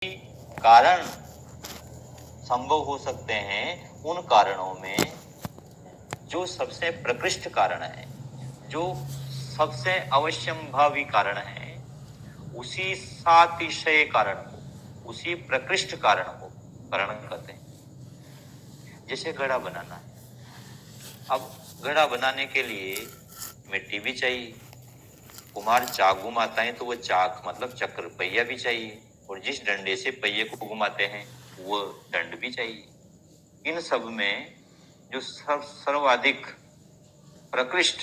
कारण संभव हो सकते हैं, उन कारणों में जो सबसे प्रकृष्ट कारण है, जो सबसे अवश्यंभावी कारण है, उसी सातिशय कारण को, उसी प्रकृष्ट कारण को कारण कहते हैं। जैसे घड़ा बनाना है, अब घड़ा बनाने के लिए मिट्टी भी चाहिए, कुम्हार चाक घुमाता है तो वो चाक मतलब चक्र पहिया भी चाहिए, और जिस डंडे से पहिए को घुमाते हैं वो दंड भी चाहिए। इन सब में जो सर्वाधिक प्रकृष्ट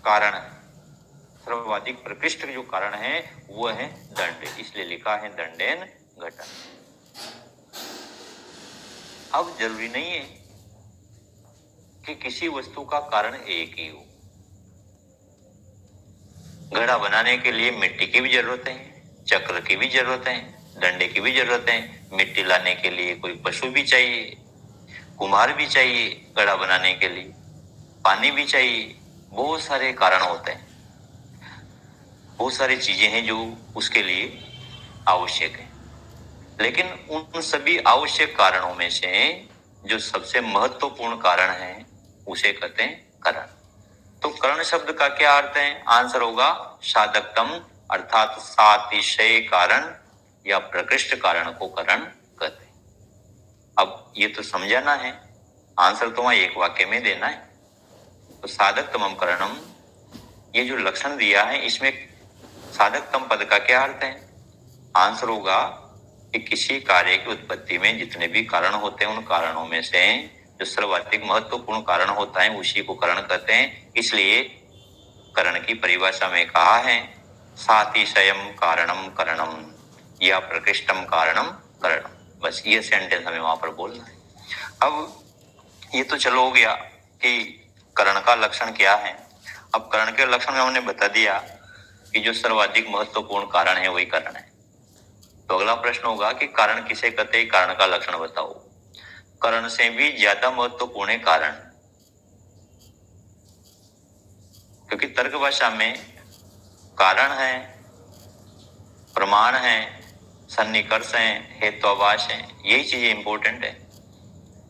कारण है, सर्वाधिक प्रकृष्ट जो कारण है वो है दंड, इसलिए लिखा है दंडेन घटन। अब जरूरी नहीं है कि किसी वस्तु का कारण एक ही हो। घड़ा बनाने के लिए मिट्टी की भी जरूरत है, चक्र की भी जरूरत है, डंडे की भी जरूरत है, मिट्टी लाने के लिए कोई पशु भी चाहिए, कुम्हार भी चाहिए घड़ा बनाने के लिए, पानी भी चाहिए, बहुत सारे कारण होते हैं, बहुत सारी चीजें हैं जो उसके लिए आवश्यक है। लेकिन उन सभी आवश्यक कारणों में से जो सबसे महत्वपूर्ण कारण है उसे कहते हैं करण। तो करण शब्द का क्या अर्थ है? आंसर होगा साधकतम, अर्थात सातिशय कारण या प्रकृष्ट कारण को करण कहते हैं। अब ये तो समझाना है, आंसर तो वहां एक वाक्य में देना है। तो साधकतमम करणम, ये जो लक्षण दिया है इसमें साधकतम पद का क्या अर्थ है? आंसर होगा कि किसी कार्य की उत्पत्ति में जितने भी कारण होते हैं उन कारणों में से जो सर्वाधिक महत्वपूर्ण कारण होता है उसी को करण कहते हैं। इसलिए करण की परिभाषा में कहा है सातिशयम कारणम करणम या प्रकृष्टम कारणम करणम। बस ये सेंटेंस हमें वहां पर बोलना है। अब ये तो चलो हो गया कि करण का लक्षण क्या है। अब करण के लक्षण में हमने बता दिया कि जो सर्वाधिक महत्वपूर्ण कारण है वही करण है। तो अगला प्रश्न होगा कि कारण किसे कहते हैं, कारण का लक्षण बताओ। करण से भी ज्यादा महत्वपूर्ण है कारण, क्योंकि तर्क भाषा में कारण है, प्रमाण है, सन्निकर्ष है, हेत्वाभास है, यही चीजें इंपॉर्टेंट है।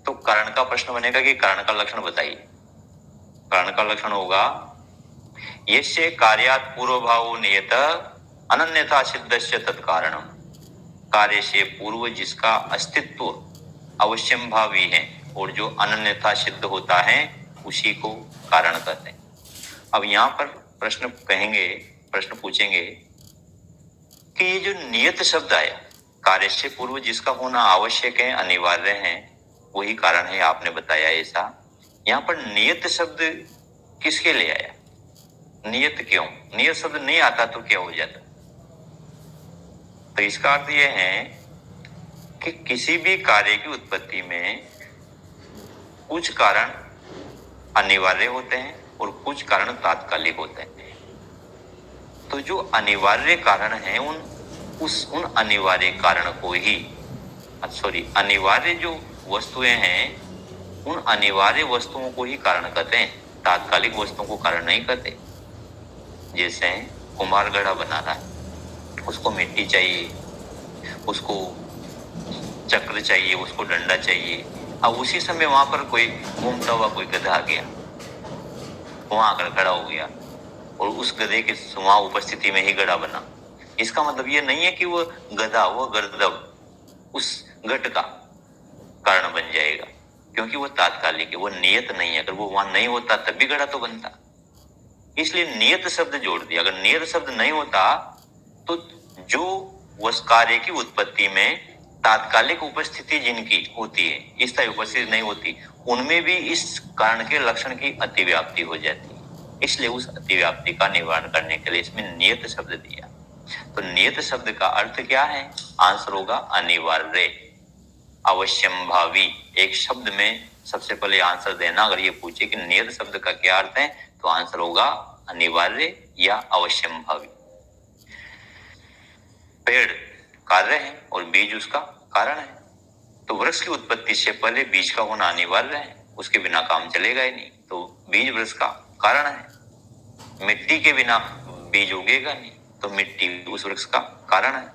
तो कारण का प्रश्न बनेगा कि कारण का लक्षण बताइए। कारण का लक्षण होगा यस्य कार्यात् पूर्वभावो नियत अनन्यथा सिद्धस्य तत्कारणम, कार्य से पूर्व जिसका अस्तित्व अवश्यंभावी है और जो अनन्यथा सिद्ध होता है उसी को कारण कहते हैं। अब यहाँ पर प्रश्न कहेंगे, प्रश्न पूछेंगे कि ये जो नियत शब्द आया, कार्य से पूर्व जिसका होना आवश्यक है, अनिवार्य है, वही कारण है, आपने बताया ऐसा। यहाँ पर नियत शब्द किसके लिए आया? नियत क्यों? नियत शब्द नहीं आता तो क्या हो जाता? तो इसका अर्थ यह है कि किसी भी कार्य की उत्पत्ति में कुछ कारण अनिवार्य होते हैं और कुछ कारण तात्कालिक होते हैं। तो जो अनिवार्य कारण है उन अनिवार्य कारण को ही अनिवार्य जो वस्तुएं हैं उन अनिवार्य वस्तुओं को ही कारण कहते हैं, तात्कालिक वस्तुओं को कारण नहीं कहते। जैसे कुम्हार घड़ा बनाना है, उसको मिट्टी चाहिए, उसको चक्र चाहिए, उसको डंडा चाहिए। अब उसी समय वहां पर कोई घूमता हुआ कोई गधा आ गया, वहां आकर खड़ा हो गया और उस गधे के वहां उपस्थिति में ही घड़ा बना। इसका मतलब ये नहीं है कि वो गधा, वो गर्दभ उस घट का कारण बन जाएगा, क्योंकि वो तात्कालिक है, वो नियत नहीं है। अगर वो वहां नहीं होता तब भी घड़ा तो बनता, इसलिए नियत शब्द जोड़ दिया। अगर नियत शब्द नहीं होता तो जो उस कार्य की उत्पत्ति में तात्कालिक उपस्थिति जिनकी होती है, स्थायी उपस्थिति नहीं होती, उनमें भी इस कारण के लक्षण की अतिव्याप्ति हो जाती है। इसलिए उस अतिव्याप्ति का निवारण करने के लिए इसमें नियत शब्द दिया। तो नियत शब्द का अर्थ क्या है? आंसर होगा अनिवार्य, अवश्यंभावी। एक शब्द में सबसे पहले आंसर देना। अगर ये पूछे कि नियत शब्द का क्या अर्थ है तो आंसर होगा अनिवार्य या अवश्यंभावी। पेड़ कार्य है और बीज उसका कारण है। तो वृक्ष की उत्पत्ति से पहले बीज का होना अनिवार्य है, उसके बिना काम चलेगा ही नहीं। तो बीज वृक्ष का कारण है। मिट्टी के बिना बीज उगेगा नहीं, तो मिट्टी उस वृक्ष का कारण है।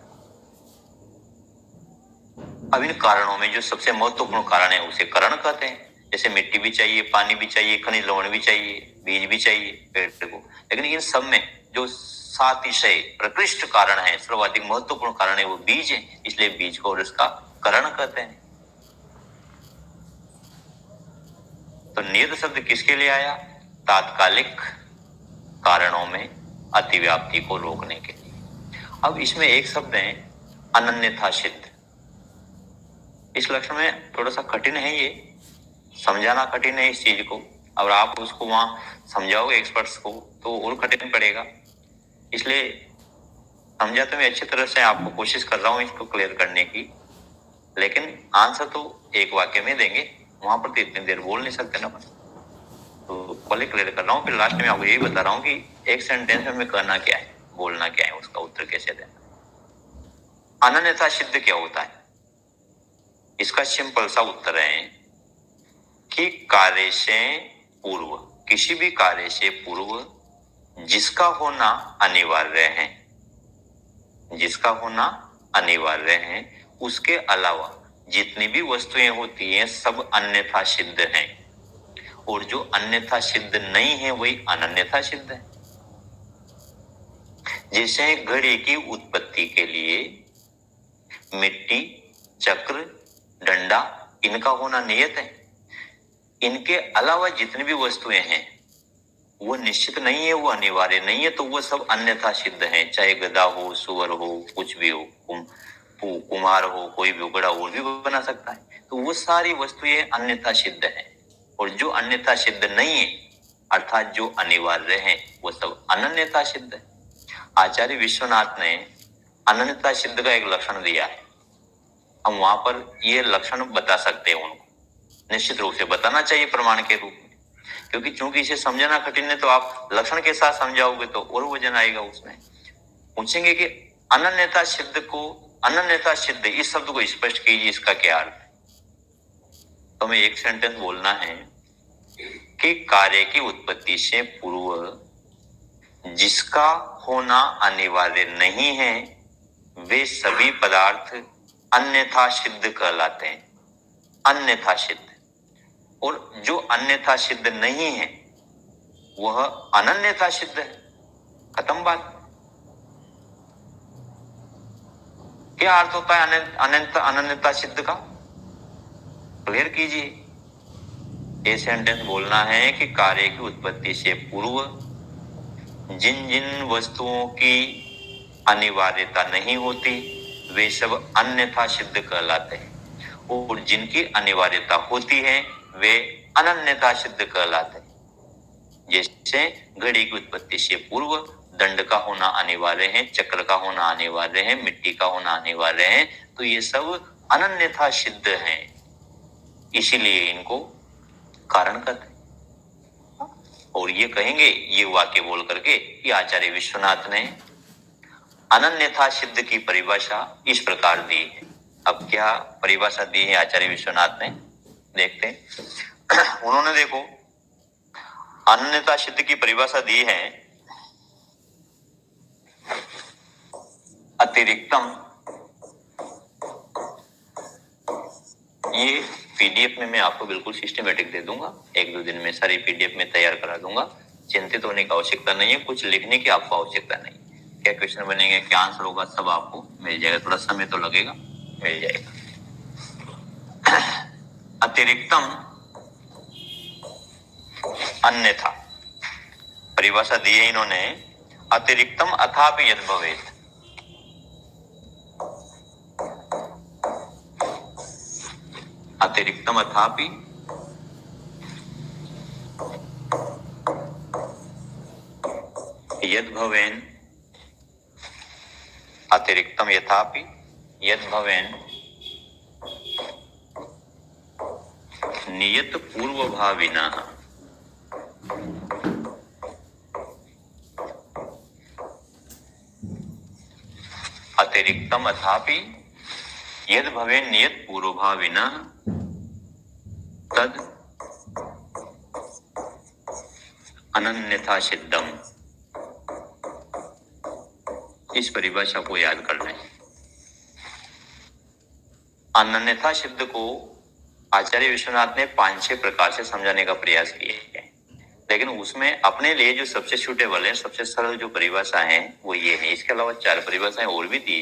अब इन कारणों में जो सबसे महत्वपूर्ण कारण है उसे करण कहते हैं। जैसे मिट्टी भी चाहिए, पानी भी चाहिए, खनिज लवण भी चाहिए, बीज भी चाहिए पेड़ को। लेकिन इन सब में जो सातिशय प्रकृष्ट कारण है, सर्वाधिक महत्वपूर्ण कारण है, वो बीज है। इसलिए बीज को और उसका करण कहते हैं। तो नियत शब्द किसके लिए आया? तात्कालिक कारणों में अतिव्याप्ति को रोकने के लिए। अब इसमें एक शब्द है अनन्यथा सिद्ध। इस लक्षण में थोड़ा सा कठिन है, ये समझाना कठिन है इस चीज को। और आप उसको वहां समझाओगे एक्सपर्ट्स को तो और कठिन पड़ेगा। इसलिए समझाते मैं अच्छी तरह से आपको कोशिश कर रहा हूं इसको क्लियर करने की। लेकिन आंसर तो एक वाक्य में देंगे, वहां पर तो इतनी देर बोल नहीं सकते ना। तो पहले क्लियर कर रहा हूँ, फिर लास्ट में आपको यही बता रहा हूँ कि एक सेंटेंस में हमें करना क्या है, बोलना क्या है, उसका उत्तर कैसे देना। अनन्यथा सिद्ध क्या होता है? इसका सिंपल सा उत्तर है कि कार्य से पूर्व, किसी भी कार्य से पूर्व जिसका होना अनिवार्य है, जिसका होना अनिवार्य है, उसके अलावा जितनी भी वस्तुएं होती हैं सब अन्यथा सिद्ध हैं। और जो अन्यथा सिद्ध नहीं है वही अनन्यथा सिद्ध है। जैसे घड़ी की उत्पत्ति के लिए मिट्टी, चक्र, डंडा, इनका होना नियत है। इनके अलावा जितनी भी वस्तुएं हैं वो निश्चित नहीं है, वो अनिवार्य नहीं है, तो वो सब अन्यथा सिद्ध हैं। चाहे गधा हो, सुअर हो, कुछ भी हो, कुमार हो, कोई भी बड़ा और भी बना सकता है। तो वो सारी वस्तुएं अन्यथा सिद्ध हैं। और जो अन्यथा सिद्ध नहीं है अर्थात जो अनिवार्य है वो सब अनन्यता सिद्ध है। आचार्य विश्वनाथ ने अनन्यता सिद्ध का एक लक्षण दिया है। हम वहां पर ये लक्षण बता सकते हैं, उनको निश्चित रूप से बताना चाहिए प्रमाण के रूप में, क्योंकि चूंकि इसे समझना कठिन है तो आप लक्षण के साथ समझाओगे तो और वजन आएगा उसमें। पूछेंगे कि अनन्यता सिद्ध को, अनन्यता सिद्ध इस शब्द को स्पष्ट कीजिए, इसका क्या अर्थ है? तो हमें एक सेंटेंस बोलना है कि कार्य की उत्पत्ति से पूर्व जिसका होना अनिवार्य नहीं है वे सभी पदार्थ अन्यथा सिद्ध कहलाते हैं। अन्यथा सिद्ध। और जो अन्यथा सिद्ध नहीं है वह अनन्यथा सिद्ध है। खत्म बात। क्या अर्थ होता है अनन्यता सिद्ध का? क्लियर कीजिए। ये सेंटेंस बोलना है कि कार्य की उत्पत्ति से पूर्व जिन जिन वस्तुओं की अनिवार्यता नहीं होती वे सब अन्यथा सिद्ध कहलाते हैं। और जिनकी अनिवार्यता होती है वे अनन्यथा सिद्ध कहलाते हैं। जैसे घड़ी की उत्पत्ति से पूर्व दंड का होना अनिवार्य है, चक्र का होना अनिवार्य है, मिट्टी का होना अनिवार्य है, तो ये सब अनन्यथा सिद्ध हैं। इसीलिए इनको कारण कहते हैं। और ये कहेंगे, ये वाक्य बोल करके कि आचार्य विश्वनाथ ने अनन्यथा सिद्ध की परिभाषा इस प्रकार दी है। अब क्या परिभाषा दी है आचार्य विश्वनाथ ने, देखते हैं। उन्होंने देखो अनन्यता सिद्ध की परिभाषा दी है, अतिरिक्तम, ये पीडीएफ में मैं आपको बिल्कुल सिस्टमेटिक दे दूंगा, एक दो दिन में सारी पीडीएफ में तैयार करा दूंगा। चिंतित होने की आवश्यकता नहीं है, कुछ लिखने की आपको आवश्यकता नहीं। क्या क्वेश्चन बनेंगे, क्या आंसर होगा, सब आपको मिल जाएगा। थोड़ा समय तो लगेगा, मिल जाएगा। अतिरिक्तम अन्यथा परिभाषा दी है इन्होंने, अतिरिक्तम अथापि यद भवेत्। अतिरिक्तम अथापि यद भवेन, अतिरिक्तम यथापि यद भवेन नियत पूर्व भाविना, अतिरिक्तम अथापि यद भवेन नियत पूर्व भाविना तद अनन्यथा सिद्धम। इस परिभाषा को याद करना है। अनन्यथा शब्द को आचार्य विश्वनाथ ने 5-6 प्रकार से समझाने का प्रयास किया है, लेकिन उसमें अपने लिए जो सबसे सूटेबल है, सबसे सरल जो परिभाषा है वो ये है। इसके अलावा 4 परिभाषाएं और भी दी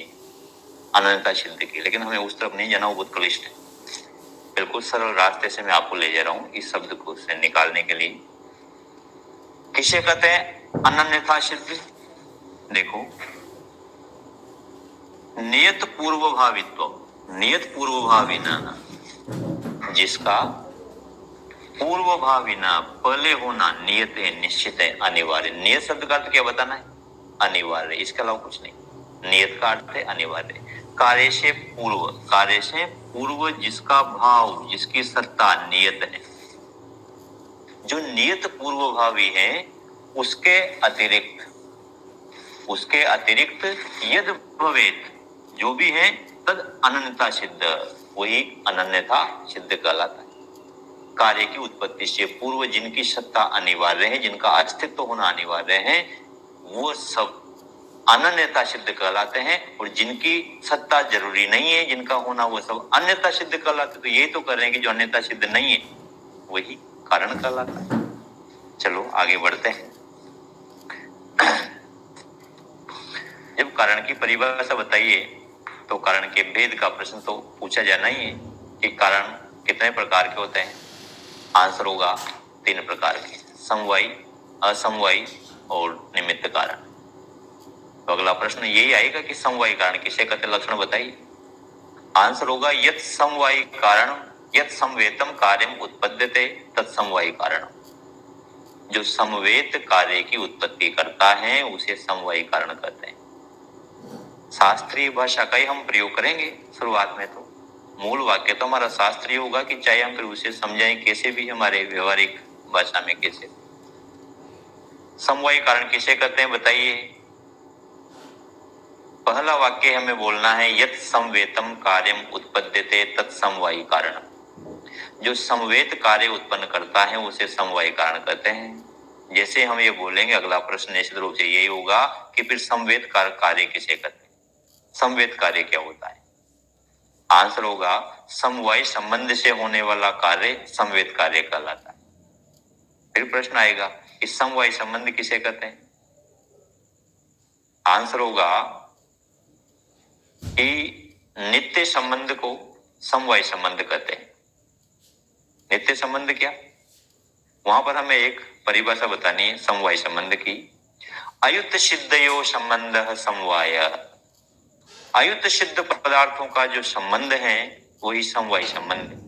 अनन्यता सिद्ध की, लेकिन हमें उस तरफ नहीं जाना, वो बहुत क्लिष्ट है। बिल्कुल सरल रास्ते से मैं आपको ले जा रहा हूं इस शब्द को से निकालने के लिए। किसे कहते हैं अनन्यथा सिद्ध? देखो, नियत पूर्वभावित्व, नियत पूर्वभावी ना, जिसका पूर्वभावी ना पहले होना नियत है, निश्चित है, अनिवार्य। नियत शब्द का अर्थ क्या बताना है? अनिवार्य, इसके अलावा कुछ नहीं। नियत का अर्थ है अनिवार्य। कार्य से पूर्व, कार्य से पूर्व जिसका भाव, जिसकी सत्ता नियत है, जो नियत पूर्वभावी है, उसके अतिरिक्त, उसके अतिरिक्त यद भवेत, जो भी है, तद अनन्यता सिद्ध, वही अनन्यता सिद्ध कहलाता है। कार्य की उत्पत्ति से पूर्व जिनकी सत्ता अनिवार्य है, जिनका अस्तित्व होना अनिवार्य है, वो सब अनन्यता सिद्ध कहलाते हैं। और जिनकी सत्ता जरूरी नहीं है, जिनका होना, वो सब अन्यता सिद्ध कहलाते। तो यही तो कर रहे हैं कि जो अन्यता सिद्ध नहीं है वही कारण कहलाता है। चलो आगे बढ़ते हैं। जब कारण की परिभाषा बताइए तो कारण के भेद का प्रश्न तो पूछा जाना ही है कि कारण कितने प्रकार के होते हैं। आंसर होगा 3 प्रकार के, समवायी, असमवायी और निमित्त कारण। तो अगला प्रश्न यही आएगा कि समवायी कारण किसे कहते, लक्षण बताइए। आंसर होगा यत् समवायी कारण यत् समवेतम कार्यम उत्पद्यते तत्समवायी कारण। जो समवेत कार्य की उत्पत्ति करता है उसे समवायी कारण कहते हैं। शास्त्रीय भाषा का ही हम प्रयोग करेंगे शुरुआत में, तो मूल वाक्य तो हमारा शास्त्रीय होगा कि चाहे हम फिर उसे समझाएं कैसे भी, हमारे व्यवहारिक भाषा में कैसे। समवायी कारण किसे कहते हैं बताइए। पहला वाक्य हमें बोलना है यत् समवेतम कार्यम उत्पद्यते तत्समवायी कारण। जो समवेत कार्य उत्पन्न करता है उसे समवायी कारण कहते हैं। जैसे हम ये बोलेंगे अगला प्रश्न निश्चित रूप से यही होगा कि फिर समवेत कार्य किसे कहते हैं, समवेत कार्य क्या होता है। आंसर होगा समवायी संबंध से होने वाला कार्य समवेत कार्य कहलाता है। फिर प्रश्न आएगा कि समवायी संबंध किसे कहते हैं। आंसर होगा कि नित्य संबंध को समवायी संबंध कहते हैं। नित्य संबंध क्या, वहां पर हमें एक परिभाषा बतानी है समवायी संबंध की। अयुत सिद्धयो संबंध समवाय, अयुत सिद्ध पदार्थों का जो संबंध है वही समवायी संबंध है।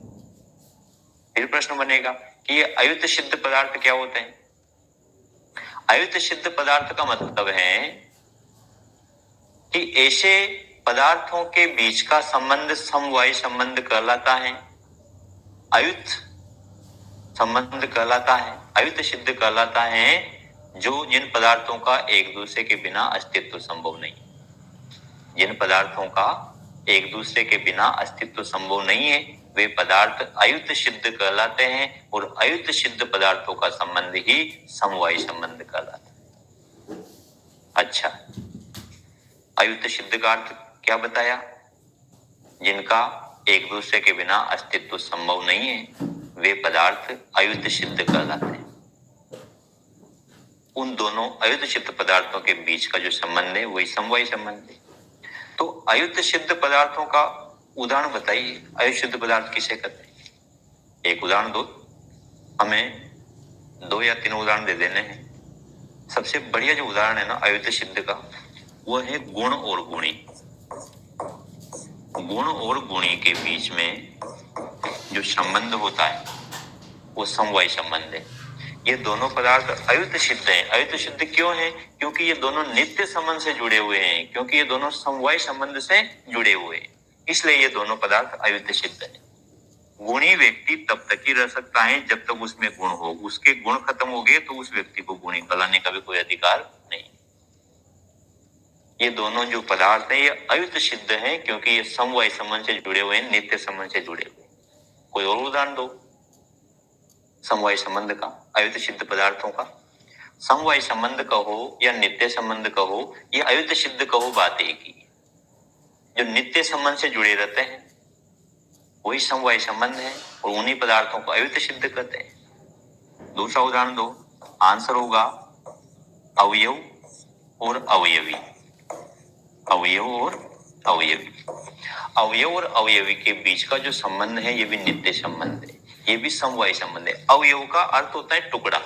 फिर प्रश्न बनेगा कि ये अयुत सिद्ध पदार्थ क्या होते हैं। अयुत सिद्ध पदार्थ का मतलब है कि ऐसे पदार्थों के बीच का संबंध समवायी संबंध कहलाता है, अयुत संबंध कहलाता है, अयुत सिद्ध कहलाता है, जो जिन पदार्थों का एक दूसरे के बिना अस्तित्व संभव नहीं। जिन पदार्थों का एक दूसरे के बिना अस्तित्व संभव नहीं है वे पदार्थ अयुत सिद्ध कहलाते हैं, और अयुत सिद्ध पदार्थों का संबंध ही समवायी संबंध कहलाता है। अच्छा, अयुत सिद्ध का अर्थ क्या बताया, जिनका एक दूसरे के बिना अस्तित्व संभव नहीं है वे पदार्थ अयुत सिद्ध कहलाते हैं। उन दोनों अयुत सिद्ध पदार्थों के बीच का जो संबंध है वही समवायी संबंध है। तो अयुत सिद्ध पदार्थों का उदाहरण बताइए। अयुत सिद्ध पदार्थ किसे कहते हैं, एक उदाहरण दो, हमें 2 या 3 उदाहरण दे देने हैं। सबसे बढ़िया जो उदाहरण है ना अयुत सिद्ध का, वो है गुण और गुणी। गुण और गुणी के बीच में जो संबंध होता है वो समवायी संबंध है। ये दोनों पदार्थ अयुत सिद्ध हैं। अयुत सिद्ध क्यों है, क्योंकि ये दोनों नित्य संबंध से जुड़े हुए हैं, क्योंकि ये दोनों समवायी संबंध से जुड़े हुए हैं, इसलिए ये दोनों पदार्थ अयुत सिद्ध है। गुणी व्यक्ति तब तक ही रह सकता है जब तक उसमें गुण हो, उसके गुण खत्म हो गए तो उस व्यक्ति को गुणी कहलाने का भी कोई अधिकार नहीं। ये दोनों जो पदार्थ हैं ये अयुत सिद्ध हैं क्योंकि ये समवायी संबंध से जुड़े हुए हैं, नित्य संबंध से जुड़े हुए हैं। कोई और उदाहरण दो समवायी संबंध का, अयुत सिद्ध पदार्थों का। समवायी संबंध कहो या नित्य संबंध कहो या अयुत सिद्ध कहो, बात एक ही। जो नित्य संबंध से जुड़े रहते हैं वही समवाय संबंध है और उन्हीं पदार्थों को अयुक्त सिद्ध कहते हैं। दूसरा उदाहरण दो, आंसर होगा अवयव और अवयवी। अवयव और अवयवी, अवयव और अवयवी के बीच का जो संबंध है ये भी नित्य संबंध है, ये भी समवाय संबंध है। अवयव का अर्थ होता है टुकड़ा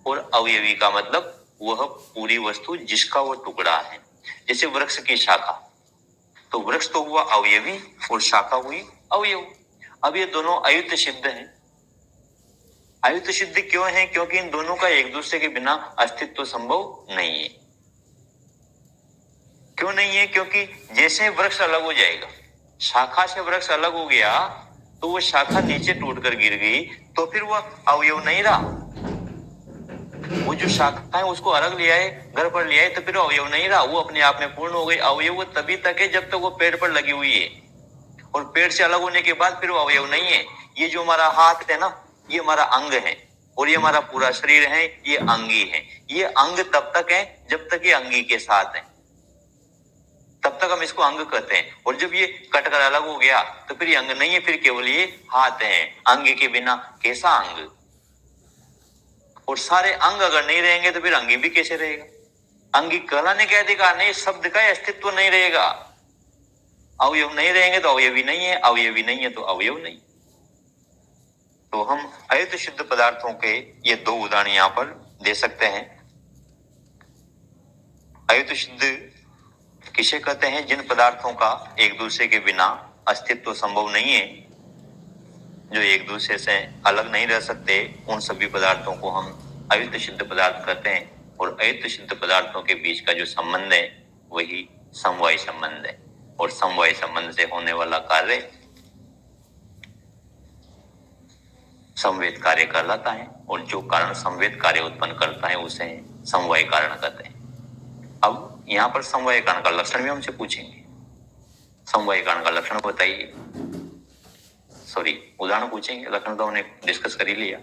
और अवयवी का मतलब वह पूरी वस्तु जिसका वह टुकड़ा है। जैसे वृक्ष की शाखा, तो वृक्ष तो हुआ अवयवी और शाखा हुई अवयव। अब ये दोनों अयुक्त सिद्ध हैं। अयुक्त सिद्ध क्यों है? क्योंकि इन दोनों का एक दूसरे के बिना अस्तित्व संभव नहीं है। क्यों नहीं है? क्योंकि जैसे वृक्ष अलग हो जाएगा, शाखा से वृक्ष अलग हो गया तो वो शाखा नीचे टूटकर गिर गई तो फिर वह अवयव नहीं रहा। वो जो शाखा है उसको अलग ले आए, घर पर ले आए तो फिर अवयव नहीं रहा, वो अपने आप में पूर्ण हो गई। अवयव तभी तक है जब तक वो पेड़ पर लगी हुई है, और पेड़ से अलग होने के बाद फिर वो अवयव नहीं है। ये जो हमारा हाथ है ना, ये हमारा अंग है, और ये हमारा पूरा शरीर है, ये अंगी है। ये अंग तब तक है जब तक ये अंगी के साथ है, तब तक हम इसको अंग कहते हैं। और जब ये कटकर अलग हो गया तो फिर ये अंग नहीं है, फिर केवल ये हाथ है। अंग के बिना कैसा अंग? और सारे अंग अगर नहीं रहेंगे तो फिर अंगी भी कैसे रहेगा? अंगी कहलाने का अधिकार नहीं, शब्द का अस्तित्व नहीं रहेगा। अवयव नहीं रहेंगे तो अवयवी नहीं है, अवयवी नहीं है तो अवयव नहीं। तो हम अयुक्त सिद्ध पदार्थों के ये दो उदाहरण यहां पर दे सकते हैं। अयुक्त सिद्ध किसे कहते हैं? जिन पदार्थों का एक दूसरे के बिना अस्तित्व संभव नहीं है, जो एक दूसरे से अलग नहीं रह सकते, उन सभी पदार्थों को हम अयुक्त सिद्ध पदार्थ कहते हैं। और अयुक्त सिद्ध पदार्थों के बीच का जो संबंध है वही समवाय संबंध है, और समवाय संबंध से होने वाला कार्य समवेत कार्य कहलाता है, और जो कारण समवेत कार्य उत्पन्न करता है उसे समवाय कारण कहते हैं। अब यहाँ पर समवाय कारण का लक्षण भी हमसे पूछेंगे। समवाय कारण का लक्षण बताइए, सॉरी उदाहरण पूछेंगे, लक्षण तो हमने डिस्कस कर ही लिया।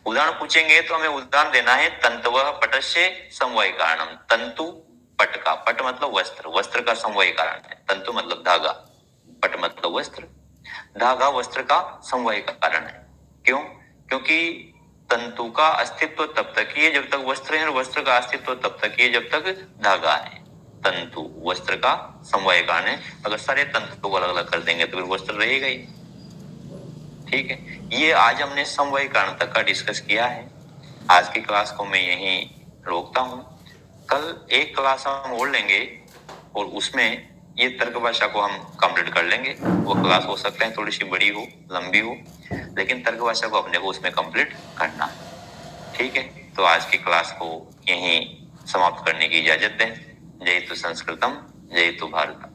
उदाहरण पूछेंगे तो हमें उदाहरण देना है तंतुवः पटस्य समवाय कारणम। तंतु पट का, पट मतलब वस्त्र, वस्त्र का समवाय कारण है। तंतु मतलब धागा, पट मतलब वस्त्र, धागा वस्त्र का समवाय कारण है। क्यों? क्योंकि तंतु का अस्तित्व तब तक ही है जब तक वस्त्र है, और वस्त्र का अस्तित्व तब तक ही है जब तक धागा है। तंतु वस्त्र का समवाय कारण है। अगर सारे तंतु को अलग अलग कर देंगे तो फिर वस्त्र रहेगा ही। ठीक है, ये आज हमने समवाय कारण तक का डिस्कस किया है। आज की क्लास को मैं यहीं रोकता हूं। कल एक क्लास हम और लेंगे और उसमें ये तर्क भाषा को हम कंप्लीट कर लेंगे। वो क्लास हो सकता है थोड़ी सी बड़ी हो, लंबी हो, लेकिन तर्क भाषा को अपने को उसमें कंप्लीट करना है। ठीक है, तो आज की क्लास को यहीं समाप्त करने की इजाजत दें। जय तु संस्कृतम, जय तु भारतम।